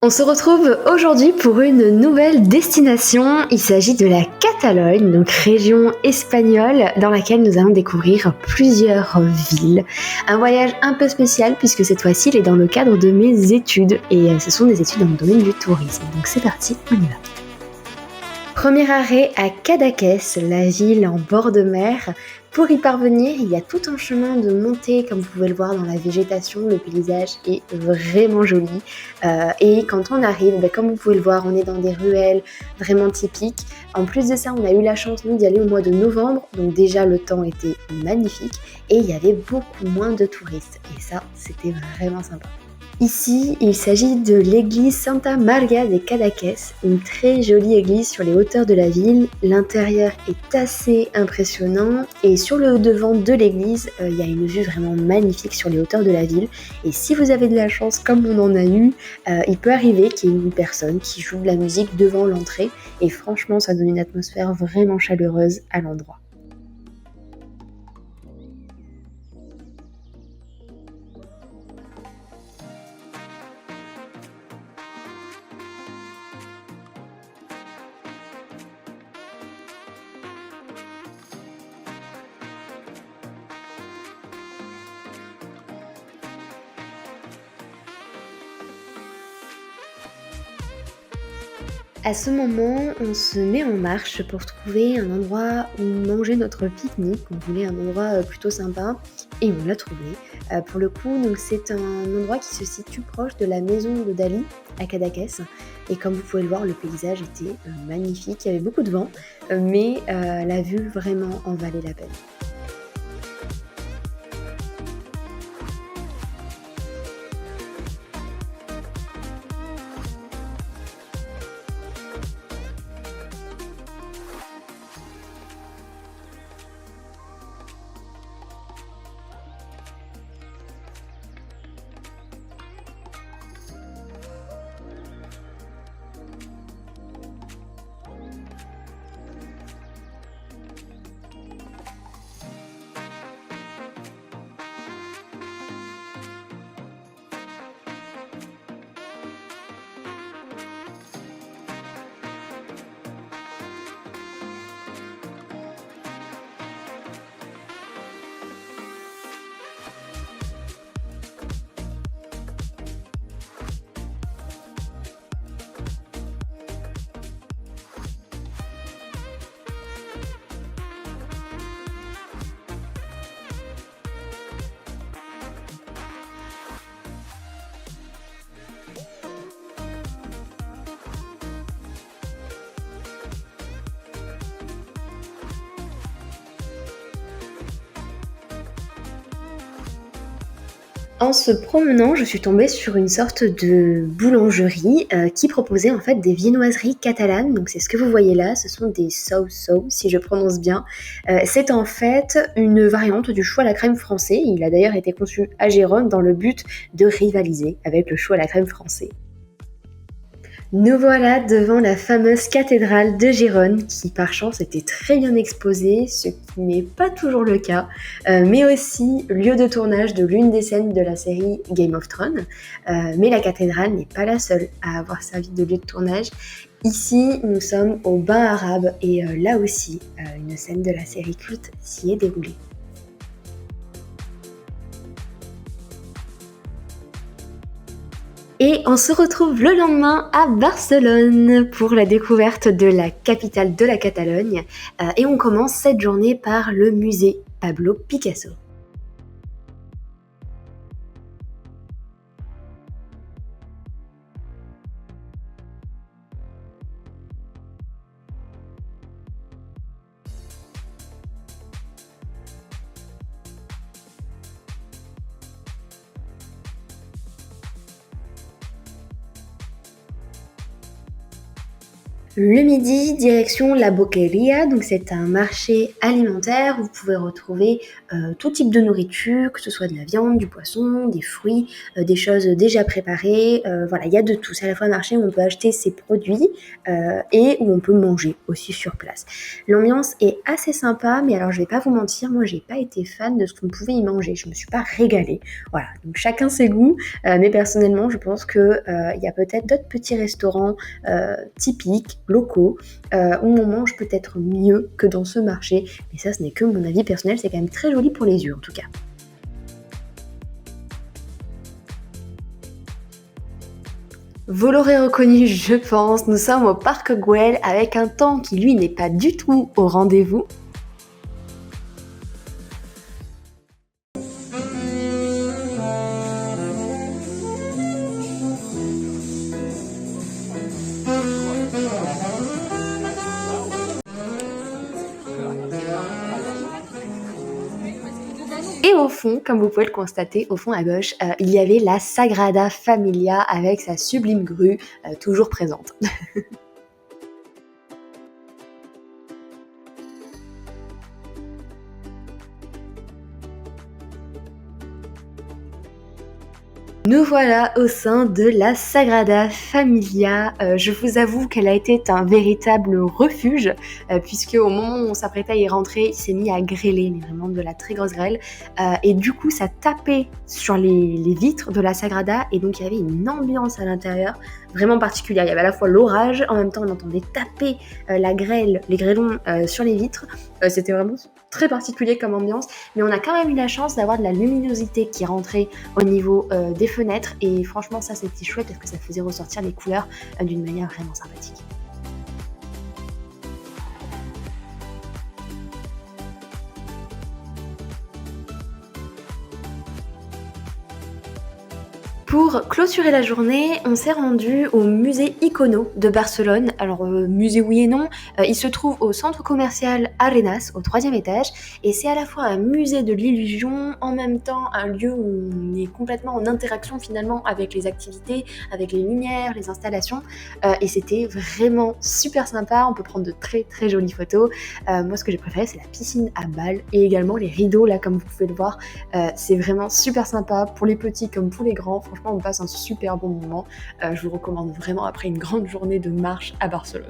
On se retrouve aujourd'hui pour une nouvelle destination. Il s'agit de la Catalogne, donc région espagnole dans laquelle nous allons découvrir plusieurs villes. Un voyage un peu spécial puisque cette fois-ci il est dans le cadre de mes études et ce sont des études dans le domaine du tourisme. Donc c'est parti, on y va. Premier arrêt à Cadaqués, la ville en bord de mer. Pour y parvenir, il y a tout un chemin de montée, comme vous pouvez le voir dans la végétation, le paysage est vraiment joli. Et quand on arrive, comme vous pouvez le voir, on est dans des ruelles vraiment typiques. En plus de ça, on a eu la chance, nous, d'y aller au mois de novembre, donc déjà le temps était magnifique et il y avait beaucoup moins de touristes. Et ça, c'était vraiment sympa. Ici, il s'agit de l'église Santa Maria de Cadaqués, une très jolie église sur les hauteurs de la ville. L'intérieur est assez impressionnant et sur le devant de l'église, il y a une vue vraiment magnifique sur les hauteurs de la ville. Et si vous avez de la chance, comme on en a eu, il peut arriver qu'il y ait une personne qui joue de la musique devant l'entrée et franchement, ça donne une atmosphère vraiment chaleureuse à l'endroit. À ce moment, on se met en marche pour trouver un endroit où manger notre pique-nique. On voulait un endroit plutôt sympa et on l'a trouvé. Pour le coup, donc c'est un endroit qui se situe proche de la maison de Dali à Cadaqués. Et comme vous pouvez le voir, le paysage était magnifique. Il y avait beaucoup de vent, mais la vue vraiment en valait la peine. En se promenant, je suis tombée sur une sorte de boulangerie qui proposait en fait des viennoiseries catalanes. Donc c'est ce que vous voyez là, ce sont des sau-sau si je prononce bien. C'est en fait une variante du chou à la crème français. Il a d'ailleurs été conçu à Gérone dans le but de rivaliser avec le chou à la crème français. Nous voilà devant la fameuse cathédrale de Gérone qui par chance était très bien exposée, ce qui n'est pas toujours le cas, mais aussi lieu de tournage de l'une des scènes de la série Game of Thrones. Mais la cathédrale n'est pas la seule à avoir servi de lieu de tournage. Ici, nous sommes au bain arabe et là aussi, une scène de la série culte s'y est déroulée. Et on se retrouve le lendemain à Barcelone pour la découverte de la capitale de la Catalogne. Et on commence cette journée par le musée Pablo Picasso. Le midi, direction la Boqueria, donc c'est un marché alimentaire où vous pouvez retrouver tout type de nourriture, que ce soit de la viande, du poisson, des fruits, des choses déjà préparées. Voilà, il y a de tout. C'est à la fois un marché où on peut acheter ses produits et où on peut manger aussi sur place. L'ambiance est assez sympa, mais alors je vais pas vous mentir, moi j'ai pas été fan de ce qu'on pouvait y manger. Je me suis pas régalée. Voilà, donc chacun ses goûts, mais personnellement, je pense que il y a peut-être d'autres petits restaurants typiques, locaux, où on mange peut-être mieux que dans ce marché. Mais ça, ce n'est que mon avis personnel, c'est quand même très joli pour les yeux en tout cas. Vous l'aurez reconnu, je pense, nous sommes au Parc Güell avec un temps qui lui n'est pas du tout au rendez-vous. Et au fond, comme vous pouvez le constater, au fond à gauche, il y avait la Sagrada Familia avec sa sublime grue toujours présente. Nous voilà au sein de la Sagrada Familia. Je vous avoue qu'elle a été un véritable refuge, puisque au moment où on s'apprêtait à y rentrer, il s'est mis à grêler, mais vraiment de la très grosse grêle. Et du coup, ça tapait sur les vitres de la Sagrada, et donc il y avait une ambiance à l'intérieur vraiment particulière. Il y avait à la fois l'orage, en même temps on entendait taper la grêle, les grêlons sur les vitres. C'était vraiment très particulier comme ambiance, mais on a quand même eu la chance d'avoir de la luminosité qui rentrait au niveau des fenêtres, et franchement ça c'était chouette parce que ça faisait ressortir les couleurs d'une manière vraiment sympathique. Pour clôturer la journée, on s'est rendu au musée Icono de Barcelone. Alors, musée oui et non, il se trouve au centre commercial Arenas, au troisième étage, et c'est à la fois un musée de l'illusion, en même temps un lieu où on est complètement en interaction finalement avec les activités, avec les lumières, les installations, et c'était vraiment super sympa. On peut prendre de très très jolies photos. Moi, ce que j'ai préféré, c'est la piscine à balles et également les rideaux, là, comme vous pouvez le voir. C'est vraiment super sympa pour les petits comme pour les grands. Franchement, on passe un super bon moment. Je vous recommande vraiment après une grande journée de marche à Barcelone.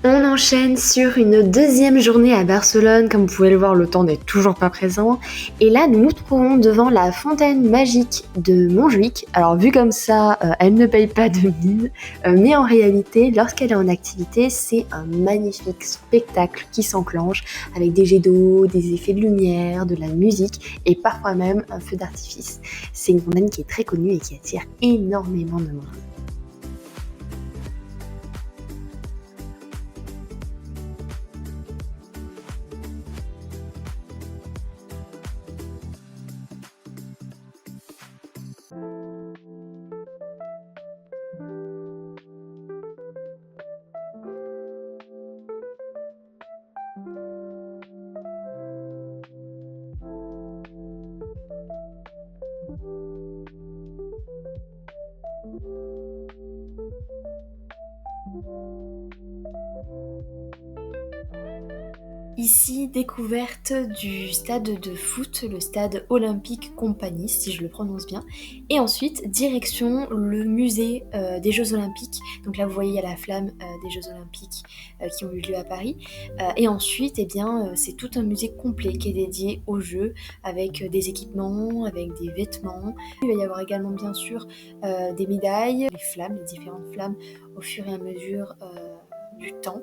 On enchaîne sur une deuxième journée à Barcelone. Comme vous pouvez le voir, le temps n'est toujours pas présent. Et là, nous nous trouvons devant la fontaine magique de Montjuïc. Alors, vu comme ça, elle ne paye pas de mine. Mais en réalité, lorsqu'elle est en activité, c'est un magnifique spectacle qui s'enclenche avec des jets d'eau, des effets de lumière, de la musique et parfois même un feu d'artifice. C'est une fontaine qui est très connue et qui attire énormément de monde. Ici, découverte du stade de foot, le stade Olympique Compagnie, si je le prononce bien. Et ensuite, direction le musée des Jeux Olympiques. Donc là, vous voyez, il y a la flamme des Jeux Olympiques qui ont eu lieu à Paris. Et ensuite, eh bien, c'est tout un musée complet qui est dédié aux Jeux, avec des équipements, avec des vêtements. Il va y avoir également, bien sûr, des médailles, les flammes, les différentes flammes au fur et à mesure du temps.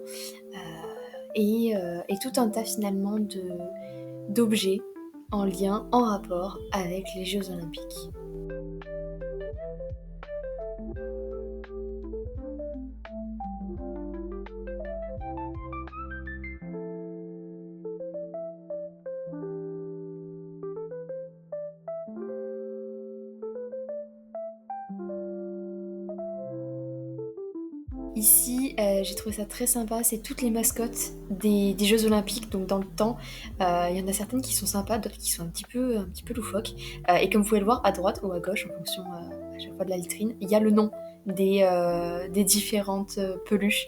Et tout un tas finalement d'objets en lien, en rapport avec les Jeux Olympiques. Ici, j'ai trouvé ça très sympa, c'est toutes les mascottes des Jeux Olympiques, donc dans le temps. Il y en a certaines qui sont sympas, d'autres qui sont un petit peu loufoques. Et comme vous pouvez le voir, à droite ou à gauche, en fonction à chaque fois de la vitrine, il y a le nom des différentes peluches.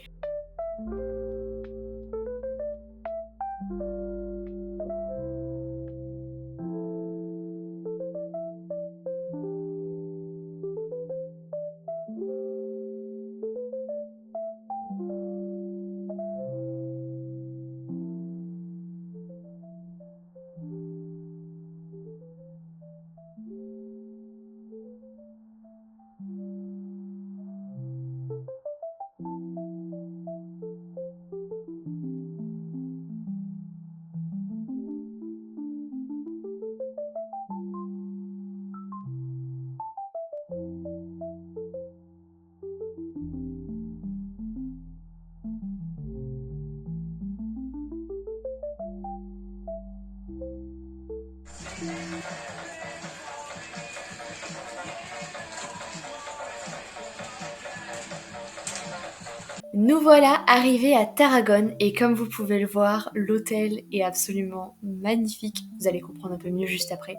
Nous voilà arrivés à Tarragone et comme vous pouvez le voir, l'hôtel est absolument magnifique. Vous allez comprendre un peu mieux juste après.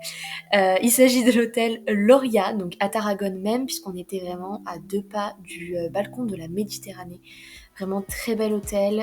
Il s'agit de l'hôtel Loria, donc à Tarragone même, puisqu'on était vraiment à 2 pas du balcon de la Méditerranée. Vraiment très bel hôtel.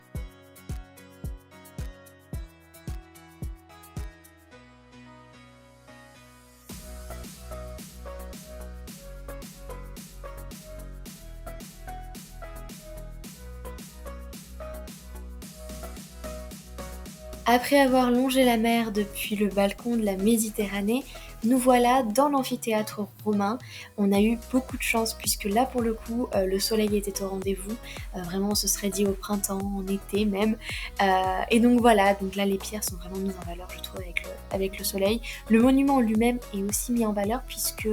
Après avoir longé la mer depuis le balcon de la Méditerranée, nous voilà dans l'amphithéâtre romain. On a eu beaucoup de chance puisque là pour le coup le soleil était au rendez-vous. Vraiment on se serait dit au printemps, en été même. Et donc voilà, donc là les pierres sont vraiment mises en valeur je trouve avec le soleil. Le monument en lui-même est aussi mis en valeur puisque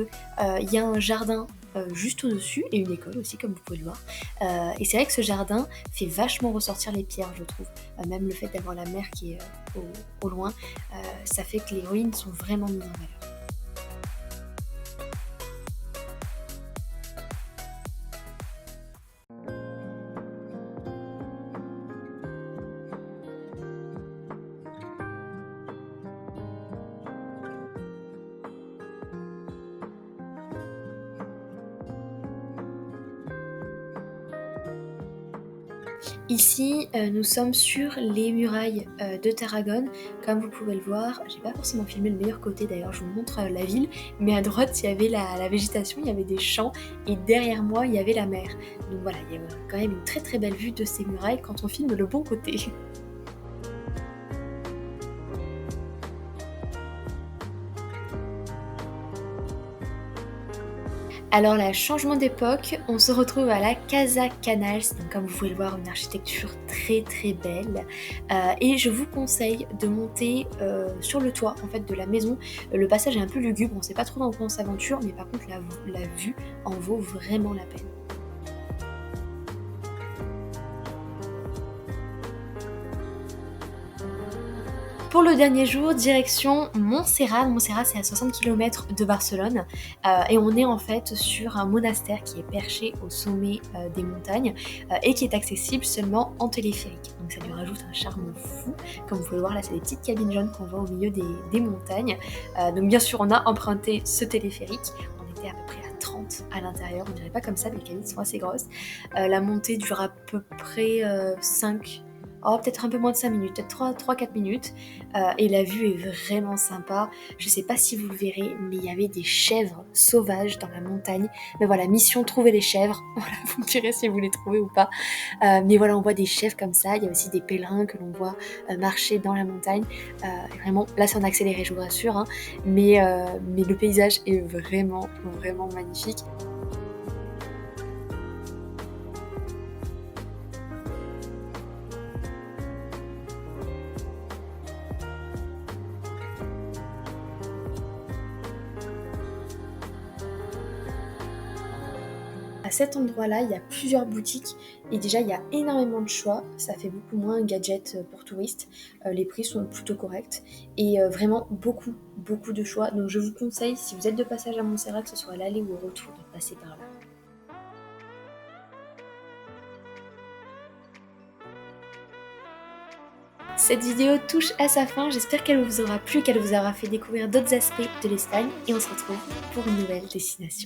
il y a un jardin juste au-dessus et une école aussi comme vous pouvez le voir. Et c'est vrai que ce jardin fait vachement ressortir les pierres je trouve. Même le fait d'avoir la mer qui est au loin, ça fait que les ruines sont vraiment mises en valeur. Ici, nous sommes sur les murailles de Tarragone. Comme vous pouvez le voir, j'ai pas forcément filmé le meilleur côté d'ailleurs, je vous montre la ville, mais à droite il y avait la végétation, il y avait des champs et derrière moi il y avait la mer. Donc voilà, il y a quand même une très très belle vue de ces murailles quand on filme le bon côté. Alors là, changement d'époque, on se retrouve à la Casa Canals, donc comme vous pouvez le voir, une architecture très très belle. Et je vous conseille de monter sur le toit en fait de la maison. Le passage est un peu lugubre, on sait pas trop dans quoi on s'aventure, mais par contre la vue en vaut vraiment la peine. Pour le dernier jour, direction Montserrat. Montserrat, c'est à 60 km de Barcelone. Et on est en fait sur un monastère qui est perché au sommet des montagnes et qui est accessible seulement en téléphérique. Donc ça lui rajoute un charme fou. Comme vous pouvez le voir, là, c'est des petites cabines jaunes qu'on voit au milieu des montagnes. Donc bien sûr, on a emprunté ce téléphérique. On était à peu près à 30 à l'intérieur. On dirait pas comme ça, mais les cabines sont assez grosses. La montée dure à peu près 5 peut-être un peu moins de 5 minutes, peut-être 3-4 minutes. Et la vue est vraiment sympa. Je sais pas si vous le verrez, mais il y avait des chèvres sauvages dans la montagne. Mais voilà, mission trouver les chèvres. Voilà, vous me direz si vous les trouvez ou pas. Mais voilà, on voit des chèvres comme ça. Il y a aussi des pèlerins que l'on voit marcher dans la montagne. Et vraiment, là c'est en accéléré, je vous rassure. Hein. Mais le paysage est vraiment, vraiment magnifique. À cet endroit-là, il y a plusieurs boutiques et déjà il y a énormément de choix, ça fait beaucoup moins gadget pour touristes, les prix sont plutôt corrects et vraiment beaucoup, beaucoup de choix. Donc je vous conseille, si vous êtes de passage à Montserrat, que ce soit à l'aller ou au retour, de passer par là. Cette vidéo touche à sa fin, j'espère qu'elle vous aura plu, qu'elle vous aura fait découvrir d'autres aspects de l'Espagne et on se retrouve pour une nouvelle destination.